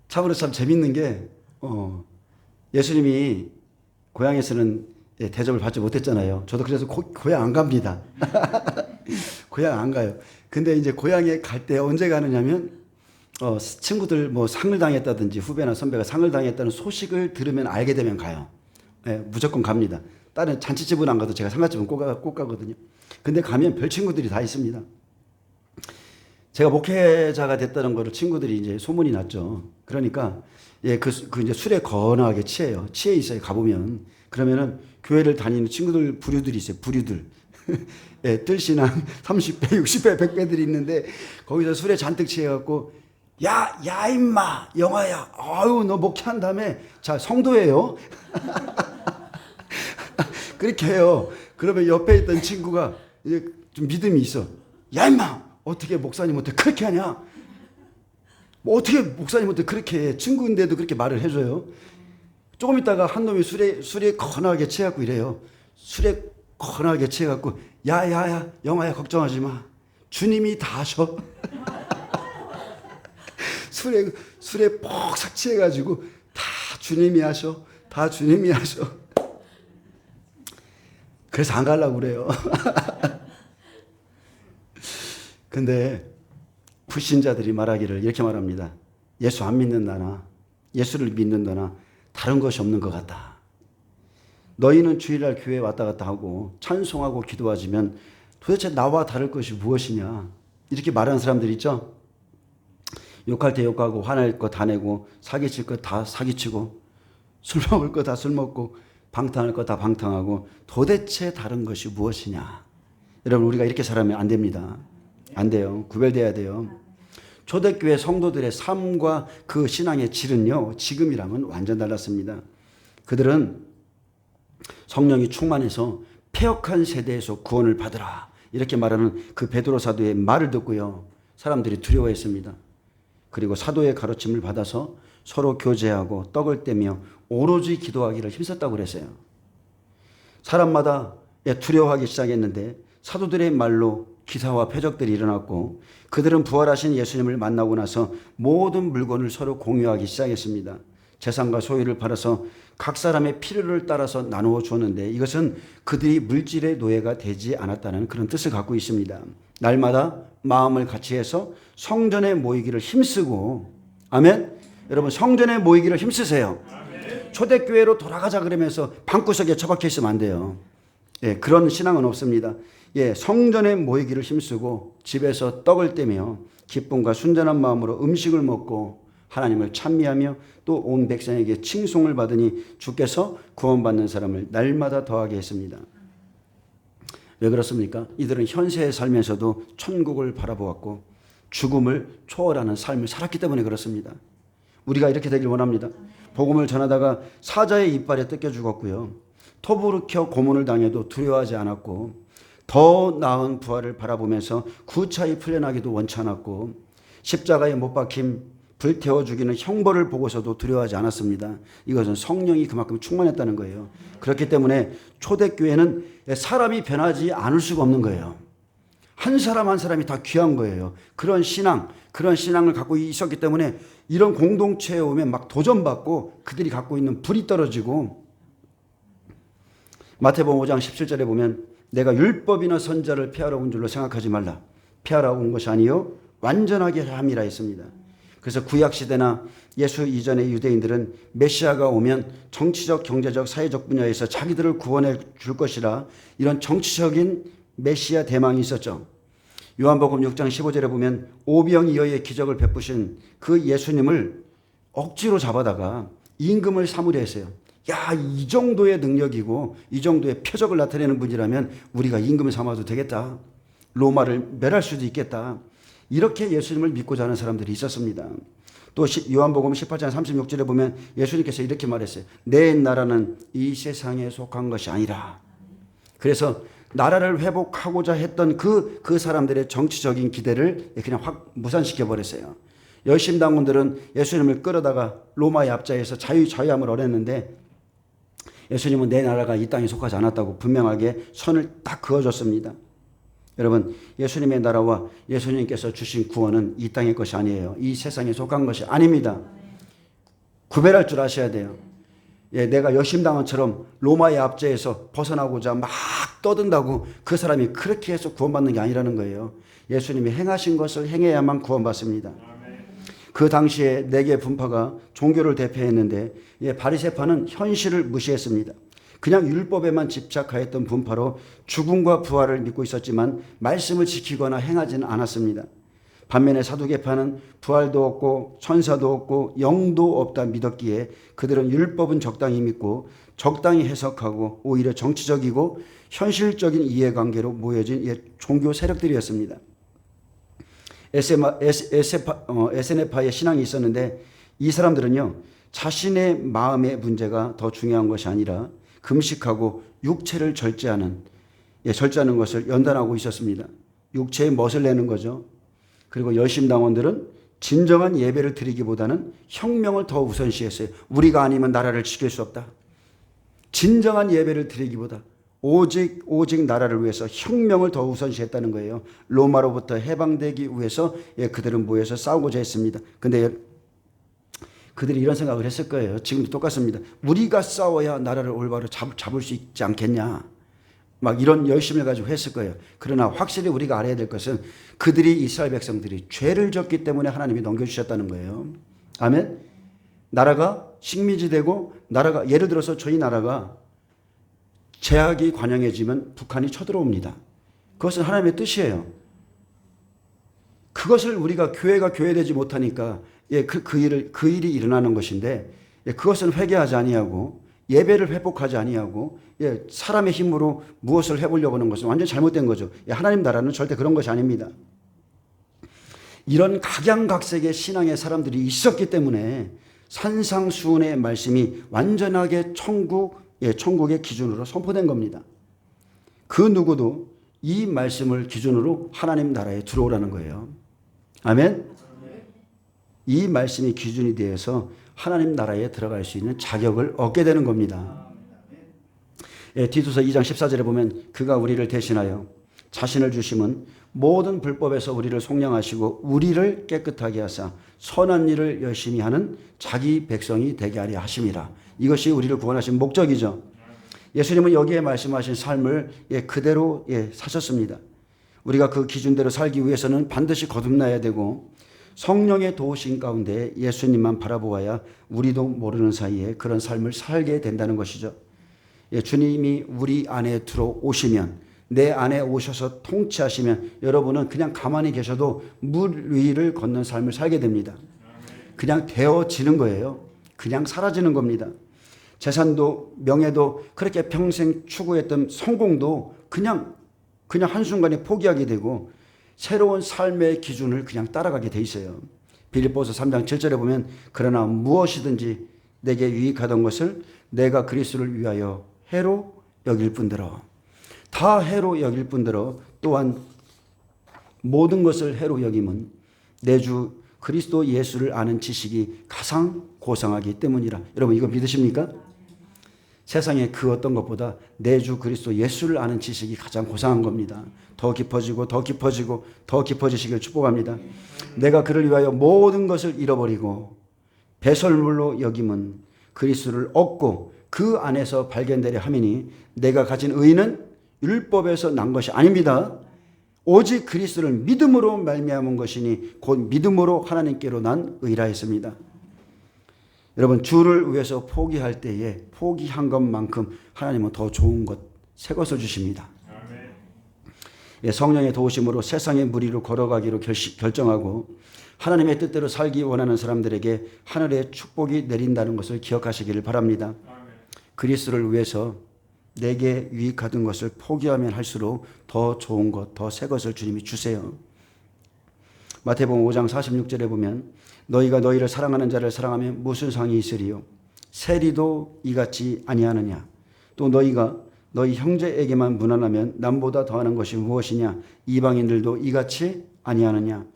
참 재밌는 게 예수님이 고향에서는 대접을 받지 못했잖아요. 저도 그래서 고향 안 갑니다. 고향 안 가요. 근데 이제 고향에 갈 때 언제 가느냐면 친구들 뭐 상을 당했다든지 후배나 선배가 상을 당했다는 소식을 들으면 알게 되면 가요. 무조건 갑니다. 다른 잔치집은 안 가도 제가 상가집은 꼭 가거든요. 근데 가면 별 친구들이 다 있습니다. 제가 목회자가 됐다는 거를 친구들이 이제 소문이 났죠. 그러니까 그 이제 술에 거나하게 취해 있어요. 가보면 그러면은 교회를 다니는 친구들 부류들이 있어요. 부류들. 뜰신앙 30배, 60배, 100배들이 있는데 거기서 술에 잔뜩 취해갖고 야 임마 영아야 아유 너 목회한 다음에 자 성도예요. 그렇게 해요. 그러면 옆에 있던 친구가 이제 좀 믿음이 있어. 야 임마 어떻게 목사님한테 그렇게 하냐? 뭐 어떻게 목사님한테 그렇게 해? 친구인데도 그렇게 말을 해줘요. 조금 있다가 한 놈이 술에 거나하게 취해갖고 이래요. 술에 거나하게 취해갖고 야야야 영아야 걱정하지 마. 주님이 다 하셔. 술에 퍽삭 취해가지고 다 주님이 하셔. 다 주님이 하셔. 그래서 안 가려고 그래요. 근데 불신자들이 말하기를 이렇게 말합니다. 예수 안 믿는다나 예수를 믿는다나 다른 것이 없는 것 같다. 너희는 주일날 교회에 왔다 갔다 하고 찬송하고 기도하지만 도대체 나와 다를 것이 무엇이냐 이렇게 말하는 사람들 있죠. 욕할 때 욕하고 화낼 거 다 내고 사기칠 거 다 사기치고 술 먹을 거 다 술 먹고 방탕할 거 다 방탕하고 도대체 다른 것이 무엇이냐. 여러분 우리가 이렇게 살면 안 됩니다. 안 돼요. 구별돼야 돼요. 초대교회 성도들의 삶과 그 신앙의 질은요 지금이랑은 완전 달랐습니다. 그들은 성령이 충만해서 패역한 세대에서 구원을 받으라 이렇게 말하는 그 베드로 사도의 말을 듣고요 사람들이 두려워했습니다. 그리고 사도의 가르침을 받아서 서로 교제하고 떡을 떼며 오로지 기도하기를 힘썼다고 그랬어요. 사람마다 두려워하기 시작했는데 사도들의 말로 기사와 표적들이 일어났고 그들은 부활하신 예수님을 만나고 나서 모든 물건을 서로 공유하기 시작했습니다. 재산과 소유를 팔아서 각 사람의 필요를 따라서 나누어 주었는데 이것은 그들이 물질의 노예가 되지 않았다는 그런 뜻을 갖고 있습니다. 날마다 마음을 같이 해서 성전에 모이기를 힘쓰고 아멘. 여러분 성전에 모이기를 힘쓰세요. 초대교회로 돌아가자 그러면서 방구석에 처박혀 있으면 안 돼요. 그런 신앙은 없습니다. 성전에 모이기를 힘쓰고 집에서 떡을 떼며 기쁨과 순전한 마음으로 음식을 먹고 하나님을 찬미하며 또 온 백성에게 칭송을 받으니 주께서 구원받는 사람을 날마다 더하게 했습니다. 왜 그렇습니까? 이들은 현세에 살면서도 천국을 바라보았고 죽음을 초월하는 삶을 살았기 때문에 그렇습니다. 우리가 이렇게 되길 원합니다. 복음을 전하다가 사자의 이빨에 뜯겨 죽었고요. 톱으로 켜 고문을 당해도 두려워하지 않았고 더 나은 부활을 바라보면서 구차히 풀려나기도 원치 않았고 십자가에 못 박힘 불태워 죽이는 형벌을 보고서도 두려워하지 않았습니다. 이것은 성령이 그만큼 충만했다는 거예요. 그렇기 때문에 초대교회는 사람이 변하지 않을 수가 없는 거예요. 한 사람 한 사람이 다 귀한 거예요. 그런 신앙을 갖고 있었기 때문에 이런 공동체에 오면 막 도전받고 그들이 갖고 있는 불이 떨어지고 마태복음 5장 17절에 보면 내가 율법이나 선자를 폐하러 온 줄로 생각하지 말라. 폐하러 온 것이 아니요 완전하게 함이라 했습니다. 그래서 구약시대나 예수 이전의 유대인들은 메시아가 오면 정치적, 경제적, 사회적 분야에서 자기들을 구원해 줄 것이라 이런 정치적인 메시아 대망이 있었죠. 요한복음 6장 15절에 보면 오병이어의 기적을 베푸신 그 예수님을 억지로 잡아다가 임금을 삼으려 했어요. 야, 이 정도의 능력이고 이 정도의 표적을 나타내는 분이라면 우리가 임금을 삼아도 되겠다. 로마를 멸할 수도 있겠다. 이렇게 예수님을 믿고자 하는 사람들이 있었습니다. 또 요한복음 18장 36절에 보면 예수님께서 이렇게 말했어요. 내 나라는 이 세상에 속한 것이 아니라. 그래서 나라를 회복하고자 했던 그 사람들의 정치적인 기대를 그냥 확 무산시켜 버렸어요. 열심당원들은 예수님을 끌어다가 로마의 압자에서 자유함을 얻었는데 예수님은 내 나라가 이 땅에 속하지 않았다고 분명하게 선을 딱 그어줬습니다. 여러분, 예수님의 나라와 예수님께서 주신 구원은 이 땅의 것이 아니에요. 이 세상에 속한 것이 아닙니다. 구별할 줄 아셔야 돼요. 내가 열심당원처럼 로마의 압제에서 벗어나고자 막 떠든다고 그 사람이 그렇게 해서 구원받는 게 아니라는 거예요. 예수님이 행하신 것을 행해야만 구원받습니다. 그 당시에 네 개 분파가 종교를 대표했는데 바리새파는 현실을 무시했습니다. 그냥 율법에만 집착하였던 분파로 죽음과 부활을 믿고 있었지만 말씀을 지키거나 행하지는 않았습니다. 반면에 사두개파는 부활도 없고 천사도 없고 영도 없다 믿었기에 그들은 율법은 적당히 믿고 적당히 해석하고 오히려 정치적이고 현실적인 이해관계로 모여진 종교 세력들이었습니다. 에세네파의 신앙이 있었는데 이 사람들은요, 자신의 마음의 문제가 더 중요한 것이 아니라 금식하고 육체를 절제하는 것을 연단하고 있었습니다. 육체의 멋을 내는 거죠. 그리고 열심당원들은 진정한 예배를 드리기보다는 혁명을 더 우선시했어요. 우리가 아니면 나라를 지킬 수 없다. 진정한 예배를 드리기보다 오직 나라를 위해서 혁명을 더 우선시했다는 거예요. 로마로부터 해방되기 위해서 그들은 모여서 싸우고자 했습니다. 근데 그들이 이런 생각을 했을 거예요. 지금도 똑같습니다. 우리가 싸워야 나라를 올바로 잡을 수 있지 않겠냐. 막 이런 열심을 가지고 했을 거예요. 그러나 확실히 우리가 알아야 될 것은 그들이 이스라엘 백성들이 죄를 졌기 때문에 하나님이 넘겨주셨다는 거예요. 아멘. 나라가 식민지 되고 나라가 예를 들어서 저희 나라가 제약이 관영해지면 북한이 쳐들어옵니다. 그것은 하나님의 뜻이에요. 그것을 우리가 교회가 교회되지 못하니까 그 일이 일어나는 것인데 그것은 회개하지 아니하고 예배를 회복하지 아니하고 사람의 힘으로 무엇을 해보려고 하는 것은 완전 잘못된 거죠. 하나님 나라는 절대 그런 것이 아닙니다. 이런 각양각색의 신앙의 사람들이 있었기 때문에 산상수훈의 말씀이 완전하게 천국의 기준으로 선포된 겁니다. 그 누구도 이 말씀을 기준으로 하나님 나라에 들어오라는 거예요. 아멘. 이 말씀이 기준이 되어서 하나님 나라에 들어갈 수 있는 자격을 얻게 되는 겁니다. 디도서 2장 14절에 보면 그가 우리를 대신하여 자신을 주심은 모든 불법에서 우리를 속량하시고 우리를 깨끗하게 하사 선한 일을 열심히 하는 자기 백성이 되게 하려 하심이라. 이것이 우리를 구원하신 목적이죠. 예수님은 여기에 말씀하신 삶을 그대로 사셨습니다. 우리가 그 기준대로 살기 위해서는 반드시 거듭나야 되고 성령의 도우심 가운데 예수님만 바라보아야 우리도 모르는 사이에 그런 삶을 살게 된다는 것이죠. 주님이 우리 안에 들어오시면, 내 안에 오셔서 통치하시면 여러분은 그냥 가만히 계셔도 물 위를 걷는 삶을 살게 됩니다. 그냥 되어지는 거예요. 그냥 사라지는 겁니다. 재산도 명예도 그렇게 평생 추구했던 성공도 그냥 한순간에 포기하게 되고 새로운 삶의 기준을 그냥 따라가게 돼 있어요. 빌립보서 3장 7절에 보면 그러나 무엇이든지 내게 유익하던 것을 내가 그리스도를 위하여 해로 여길 뿐더러, 다 해로 여길 뿐더러 또한 모든 것을 해로 여김은 내 주 그리스도 예수를 아는 지식이 가장 고상하기 때문이라. 여러분 이거 믿으십니까? 세상에 그 어떤 것보다 내 주 그리스도 예수를 아는 지식이 가장 고상한 겁니다. 더 깊어지고 더 깊어지고 더 깊어지시길 축복합니다. 내가 그를 위하여 모든 것을 잃어버리고 배설물로 여김은 그리스도를 얻고 그 안에서 발견되려 함이니 내가 가진 의는 율법에서 난 것이 아닙니다. 오직 그리스도를 믿음으로 말미암은 것이니 곧 믿음으로 하나님께로 난 의라 했습니다. 여러분 주를 위해서 포기할 때에 포기한 것만큼 하나님은 더 좋은 것, 새 것을 주십니다. 성령의 도우심으로 세상의 무리로 걸어가기로 결정하고 하나님의 뜻대로 살기 원하는 사람들에게 하늘의 축복이 내린다는 것을 기억하시기를 바랍니다. 그리스도를 위해서 내게 유익하던 것을 포기하면 할수록 더 좋은 것, 더 새 것을 주님이 주세요. 마태복음 5장 46절에 보면 너희가 너희를 사랑하는 자를 사랑하면 무슨 상이 있으리요? 세리도 이같이 아니하느냐? 또 너희가 너희 형제에게만 무난하면 남보다 더하는 것이 무엇이냐? 이방인들도 이같이 아니하느냐?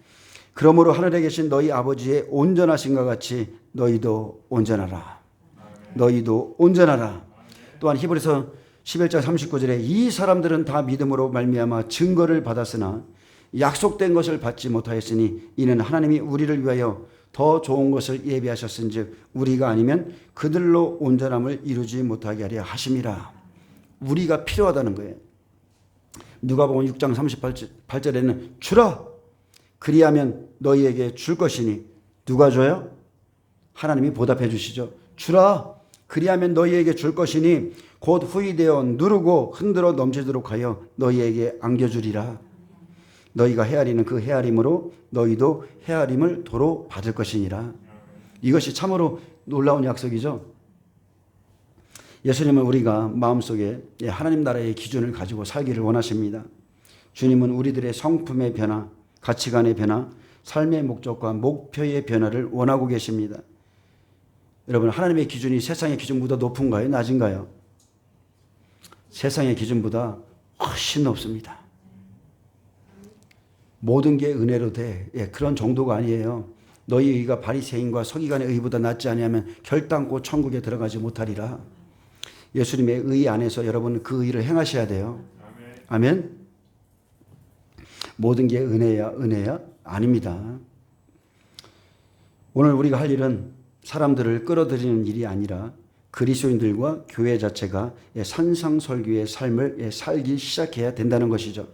그러므로 하늘에 계신 너희 아버지의 온전하신과 같이 너희도 온전하라. 너희도 온전하라. 또한 히브리서 11장 39절에 이 사람들은 다 믿음으로 말미암아 증거를 받았으나 약속된 것을 받지 못하였으니 이는 하나님이 우리를 위하여 더 좋은 것을 예비하셨은즉 우리가 아니면 그들로 온전함을 이루지 못하게 하려 하심이라. 우리가 필요하다는 거예요. 누가복음 6장 38절에는 주라 그리하면 너희에게 줄 것이니 누가 줘요? 하나님이 보답해 주시죠. 주라 그리하면 너희에게 줄 것이니 곧 후이되어 누르고 흔들어 넘치도록 하여 너희에게 안겨주리라. 너희가 헤아리는 그 헤아림으로 너희도 헤아림을 도로 받을 것이니라. 이것이 참으로 놀라운 약속이죠. 예수님은 우리가 마음속에 하나님 나라의 기준을 가지고 살기를 원하십니다. 주님은 우리들의 성품의 변화, 가치관의 변화, 삶의 목적과 목표의 변화를 원하고 계십니다. 여러분, 하나님의 기준이 세상의 기준보다 높은가요? 낮은가요? 세상의 기준보다 훨씬 높습니다. 모든 게 은혜로 돼. 그런 정도가 아니에요. 너희 의가 바리새인과 서기관의 의보다 낫지 아니하면 결단코 천국에 들어가지 못하리라. 예수님의 의 안에서 여러분 그 의를 행하셔야 돼요. 아멘. 모든 게 은혜야? 아닙니다. 오늘 우리가 할 일은 사람들을 끌어들이는 일이 아니라 그리스도인들과 교회 자체가 산상설교의 삶을 살기 시작해야 된다는 것이죠.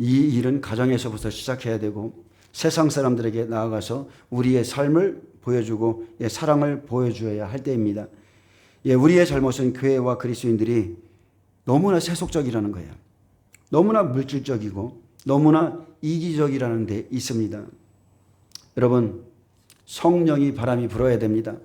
이 일은 가정에서부터 시작해야 되고 세상 사람들에게 나아가서 우리의 삶을 보여주고 사랑을 보여주어야 할 때입니다. 우리의 잘못은 교회와 그리스도인들이 너무나 세속적이라는 거예요. 너무나 물질적이고 너무나 이기적이라는 데 있습니다. 여러분, 성령이 바람이 불어야 됩니다.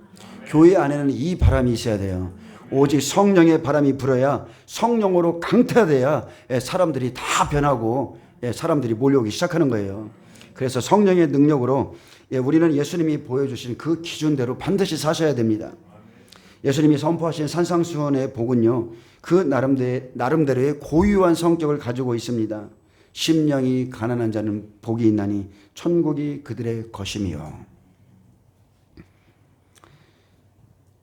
교회 안에는 이 바람이 있어야 돼요. 오직 성령의 바람이 불어야 성령으로 강타돼야 사람들이 다 변하고 사람들이 몰려오기 시작하는 거예요. 그래서 성령의 능력으로 우리는 예수님이 보여주신 그 기준대로 반드시 사셔야 됩니다. 예수님이 선포하신 산상수훈의 복은요, 그 나름대로의 고유한 성격을 가지고 있습니다. 심령이 가난한 자는 복이 있나니 천국이 그들의 것이며.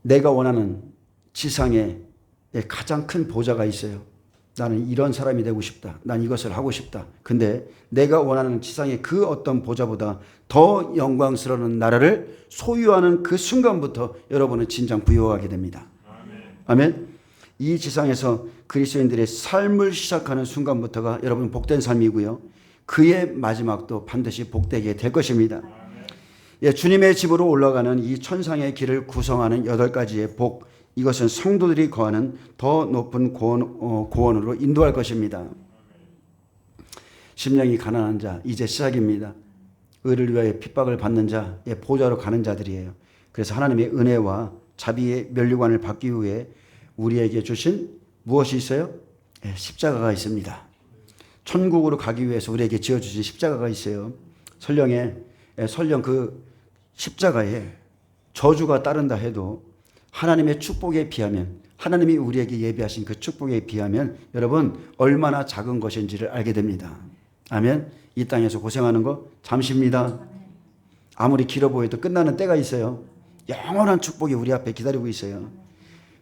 내가 원하는 지상에 가장 큰 보좌가 있어요. 나는 이런 사람이 되고 싶다. 난 이것을 하고 싶다. 근데 내가 원하는 지상의 그 어떤 보좌보다 더 영광스러운 나라를 소유하는 그 순간부터 여러분은 진정 부유하게 됩니다. 아멘. 이 지상에서 그리스도인들의 삶을 시작하는 순간부터가 여러분 복된 삶이고요. 그의 마지막도 반드시 복되게 될 것입니다. 주님의 집으로 올라가는 이 천상의 길을 구성하는 8가지의 복, 이것은 성도들이 거하는 더 높은 고원으로 인도할 것입니다. 심령이 가난한 자, 이제 시작입니다. 의를 위하여 핍박을 받는 자, 보좌로 가는 자들이에요. 그래서 하나님의 은혜와 자비의 면류관을 받기 위해 우리에게 주신 무엇이 있어요? 십자가가 있습니다. 천국으로 가기 위해서 우리에게 지어주신 십자가가 있어요. 설령 그 십자가에 저주가 따른다 해도 하나님의 축복에 비하면, 하나님이 우리에게 예비하신 그 축복에 비하면 여러분 얼마나 작은 것인지를 알게 됩니다. 아멘. 이 땅에서 고생하는 거 잠시입니다. 아무리 길어 보여도 끝나는 때가 있어요. 영원한 축복이 우리 앞에 기다리고 있어요.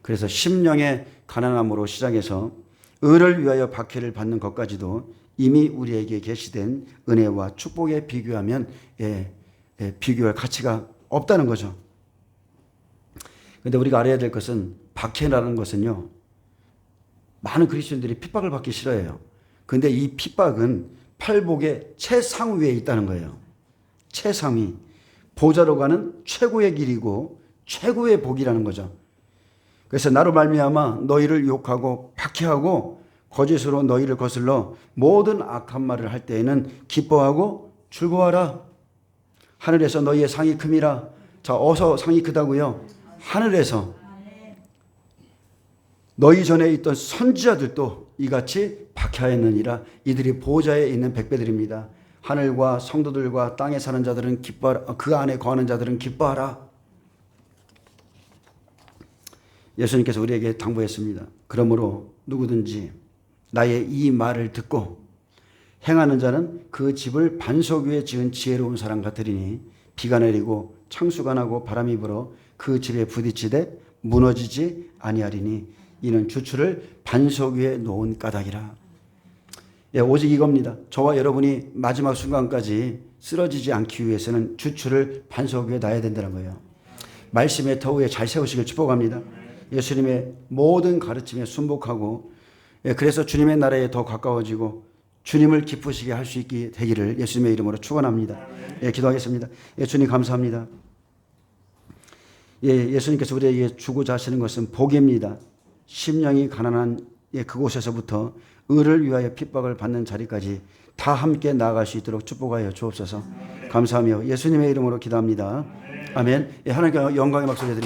그래서 심령의 가난함으로 시작해서 의를 위하여 박해를 받는 것까지도 이미 우리에게 계시된 은혜와 축복에 비교하면 비교할 가치가 없다는 거죠. 그런데 우리가 알아야 될 것은 박해라는 것은요, 많은 그리스도인들이 핍박을 받기 싫어해요. 그런데 이 핍박은 팔복의 최상위에 있다는 거예요. 최상위. 보좌로 가는 최고의 길이고 최고의 복이라는 거죠. 그래서 나로 말미암아 너희를 욕하고 박해하고 거짓으로 너희를 거슬러 모든 악한 말을 할 때에는 기뻐하고 즐거워하라. 하늘에서 너희의 상이 큼이라. 자, 어서 상이 크다고요? 하늘에서. 너희 전에 있던 선지자들도 이같이 박해하였느니라. 이들이 보좌에 있는 백배들입니다. 하늘과 성도들과 땅에 사는 자들은 기뻐하라. 그 안에 거하는 자들은 기뻐하라. 예수님께서 우리에게 당부했습니다. 그러므로 누구든지 나의 이 말을 듣고 행하는 자는 그 집을 반석 위에 지은 지혜로운 사람 같으리니 비가 내리고 창수가 나고 바람이 불어 그 집에 부딪히되 무너지지 아니하리니 이는 주추를 반석 위에 놓은 까닭이라. 예, 오직 이겁니다. 저와 여러분이 마지막 순간까지 쓰러지지 않기 위해서는 주추를 반석 위에 놔야 된다는 거예요. 말씀의 터 위에 잘 세우시길 축복합니다. 예수님의 모든 가르침에 순복하고, 예, 그래서 주님의 나라에 더 가까워지고 주님을 기쁘시게 할 수 있게 되기를 예수님의 이름으로 축원합니다. 예, 기도하겠습니다. 예, 주님 감사합니다. 예, 예수님께서 우리에게 주고자 하시는 것은 복입니다. 심령이 가난한 그곳에서부터 의를 위하여 핍박을 받는 자리까지 다 함께 나아갈 수 있도록 축복하여 주옵소서. 감사하며 예수님의 이름으로 기도합니다. 아멘. 하나님께 영광의 박수 드립니다.